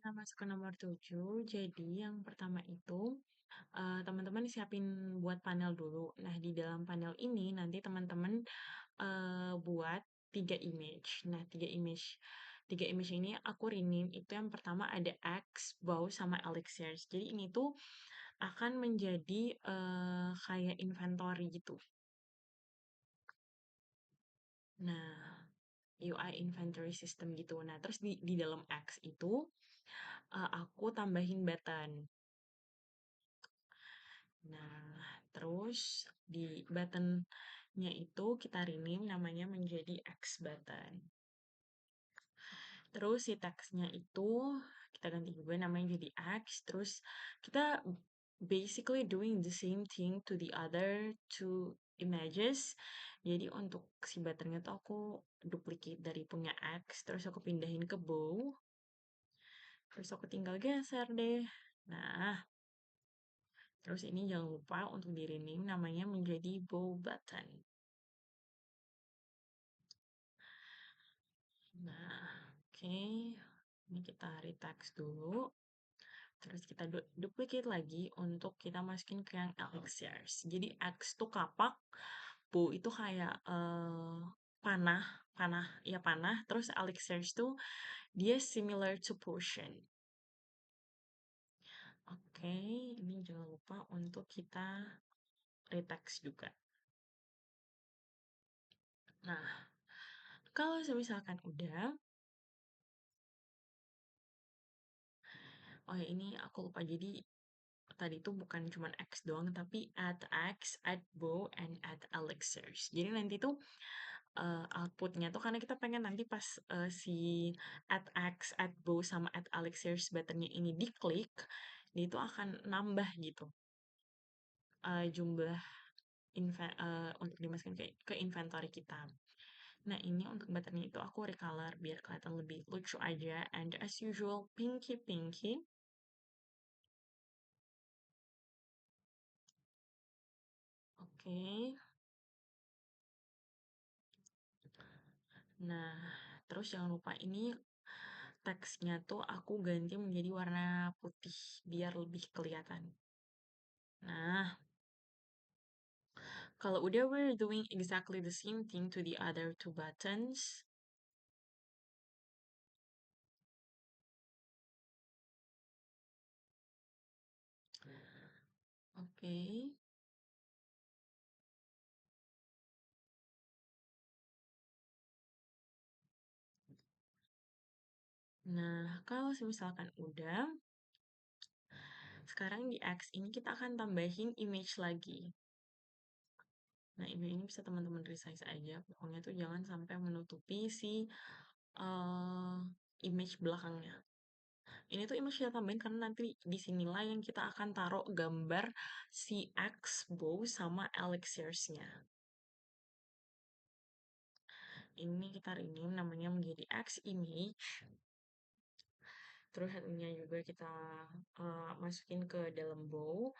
kita masuk ke nomor 7. Jadi yang pertama itu, teman-teman siapin buat panel dulu. Nah, di dalam panel ini nanti teman-teman, buat 3 image. Nah, 3 image ini aku rename itu yang pertama ada X, Bow, sama Elixirs. Jadi ini tuh akan menjadi, kayak inventory gitu. Nah, UI inventory system gitu. Nah, terus di dalam X itu, aku tambahin button. Nah, terus di button-nya itu kita rename namanya menjadi X button. Terus si teksnya itu kita ganti juga namanya jadi X. Terus kita basically doing the same thing to the other two images. Jadi untuk si buttonnya tuh aku duplicate dari punya X, terus aku pindahin ke bow, terus aku tinggal geser deh. Nah, terus ini jangan lupa untuk di rename namanya menjadi bow button. Nah, oke. Ini kita retext dulu. Terus kita duplicate lagi untuk kita masukin ke yang Elixirs. Jadi X tuh kapak, bow itu kayak panah, panah, ya panah. Terus Elixirs tuh dia similar to potion. Oke, ini jangan lupa untuk kita retext juga. Nah, kalau misalkan udah, oh ya ini aku lupa, jadi tadi itu bukan cuma X doang, tapi add X, add bow, and add elixirs. Jadi nanti tuh outputnya tuh karena kita pengen nanti pas si add X, add bow, sama add elixirs buttonnya ini diklik, dia itu akan nambah gitu jumlah untuk dimasukin ke inventory kita. Nah, ini untuk buttonnya itu aku recolor biar kelihatan lebih lucu aja. And as usual, pinky. Oke. Nah, terus jangan lupa ini teksnya tuh aku ganti menjadi warna putih biar lebih kelihatan. Nah, kalau udah we're doing exactly the same thing to the other two buttons. Oke. Nah, kalau misalkan udah, sekarang di X ini kita akan tambahin image lagi. Nah, ini bisa teman-teman resize aja. Pokoknya tuh jangan sampai menutupi si image belakangnya. Ini tuh image kita tambahin karena nanti di sinilah yang kita akan taruh gambar si X, bow, sama elixirsnya. Ini kita rename namanya menjadi X image. Terus satunya juga kita masukin ke dalam bow.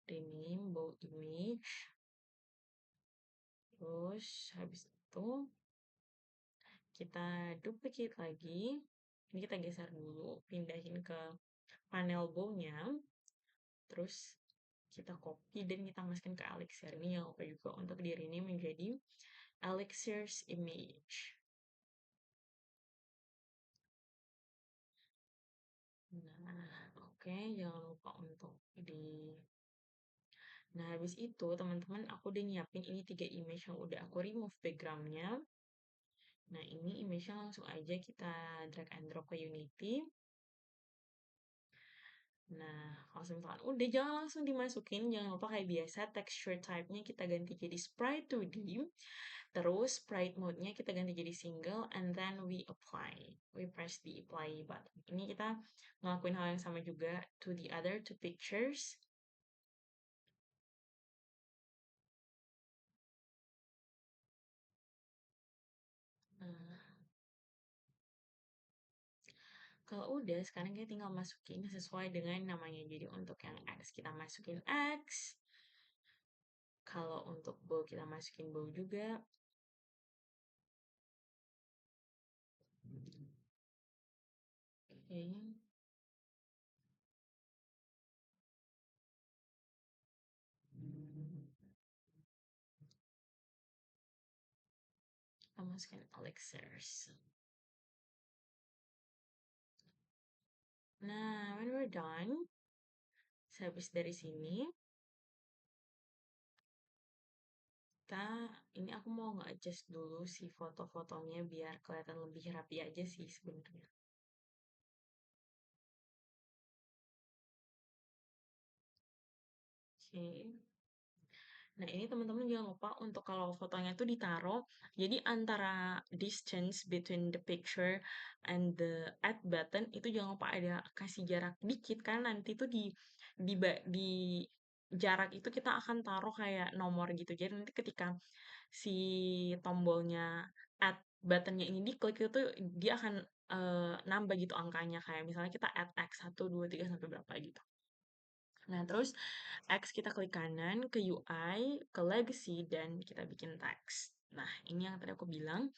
Rename bow image. Terus habis itu kita duplicate lagi. Ini kita geser dulu, pindahin ke panel bow-nya. Terus kita copy dan kita masukin ke elixir. Ini yang lupa juga untuk di rename menjadi elixirs image. Nah, oke, jangan lupa untuk di. Nah, habis itu teman-teman aku udah nyiapin ini 3 image yang udah aku remove backgroundnya. Nah, ini image-nya langsung aja kita drag and drop ke Unity. Nah, kalau misalkan udah jangan langsung dimasukin, jangan lupa kayak biasa texture type-nya kita ganti jadi sprite 2D. Terus sprite mode-nya kita ganti jadi single and then we apply. We press the apply button. Ini kita ngelakuin hal yang sama juga to the other two pictures. Nah, kalau udah, sekarang kita tinggal masukin sesuai dengan namanya. Jadi untuk yang X kita masukin X. Kalau untuk bow kita masukin bow juga. Oke. masukin elixirs. Nah, when we're done, habis dari sini, kita, ini aku mau nge-adjust dulu si foto-fotonya biar kelihatan lebih rapi aja sih sebenarnya. Oke. Nah, ini teman-teman jangan lupa untuk kalau fotonya itu ditaruh, jadi antara distance between the picture and the add button itu jangan lupa ada kasih jarak dikit karena nanti tuh di jarak itu kita akan taruh kayak nomor gitu. Jadi nanti ketika si tombolnya add buttonnya ini diklik itu dia akan nambah gitu angkanya kayak misalnya kita add x 1, 2, 3 sampai berapa gitu. Nah, terus X kita klik kanan ke UI, ke legacy, dan kita bikin teks. Nah, ini yang tadi aku bilang,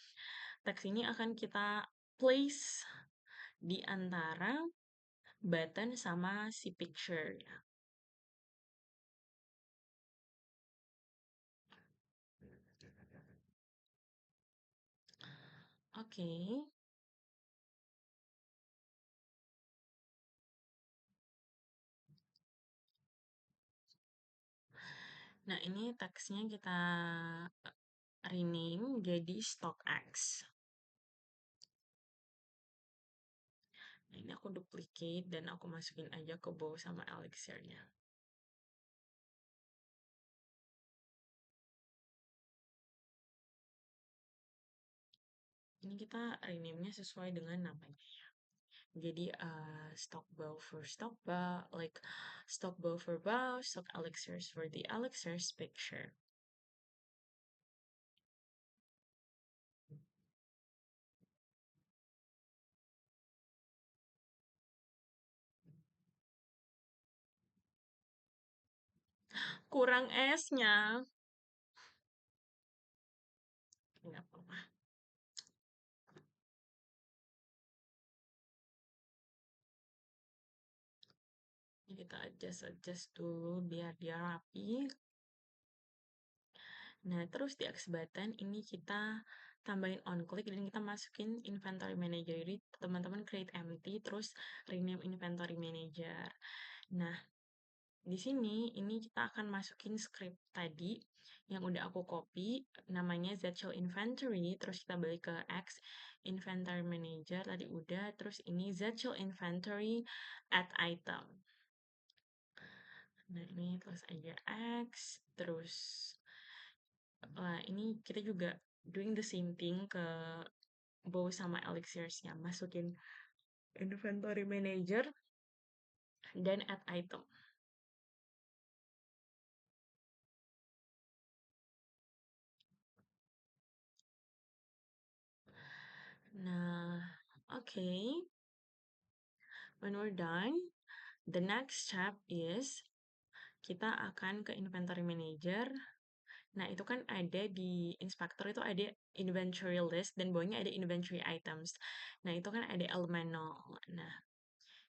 teks ini akan kita place di antara button sama si picture. Oke. Nah, ini teksnya kita rename jadi StockX. Nah, ini aku duplicate dan aku masukin aja ke bow sama elixirnya. Ini kita rename-nya sesuai dengan namanya. Jadi stock bow for stock bow, like stock bow for bow, stock elixirs for the elixirs picture. Kurang S-nya. Nggak apa-apa. Kita adjust dulu biar dia rapi. Nah, terus di X button ini kita tambahin on click dan kita masukin inventory manager. Jadi teman-teman create empty terus rename inventory manager. Nah, di sini ini kita akan masukin script tadi yang udah aku copy namanya ZShell inventory terus kita balik ke X inventory manager tadi udah terus ini ZShell inventory add item. Nah, ini terus aja X terus ini kita juga doing the same thing ke bow sama elixirsnya masukin inventory manager dan add item. Nah, oke. When we're done, the next step is kita akan ke inventory manager. Nah, itu kan ada di inspector itu ada inventory list dan bawahnya ada inventory items. Nah, itu kan ada elemen 0. Nah,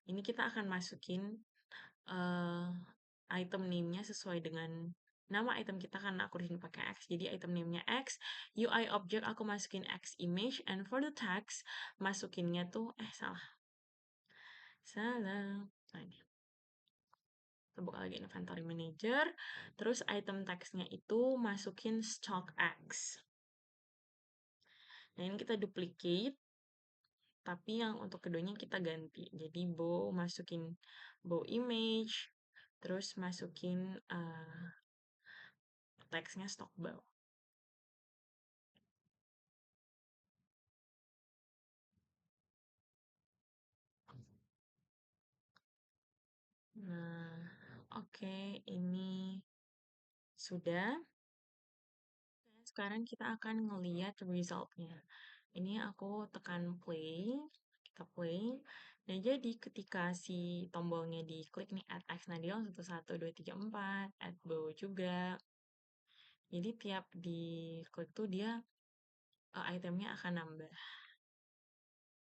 ini kita akan masukin item name-nya sesuai dengan nama item kita karena aku di sini pakai X. Jadi item name-nya X, UI object aku masukin X image, and for the text masukinnya tuh salah. Salah. Nah, ini. Kita buka lagi inventory manager, terus item text-nya itu masukin stock X. Nah, ini kita duplicate, tapi yang untuk keduanya kita ganti. Jadi bow masukin bow image, terus masukin teksnya stock bow. Nah, oke, ini sudah. Sekarang kita akan ngeliat resultnya. Ini aku tekan play, kita play. Nah, jadi ketika si tombolnya diklik nih add X, nah dia langsung 1, 2, 3, 4, add bow juga. Jadi tiap diklik tuh dia itemnya akan nambah.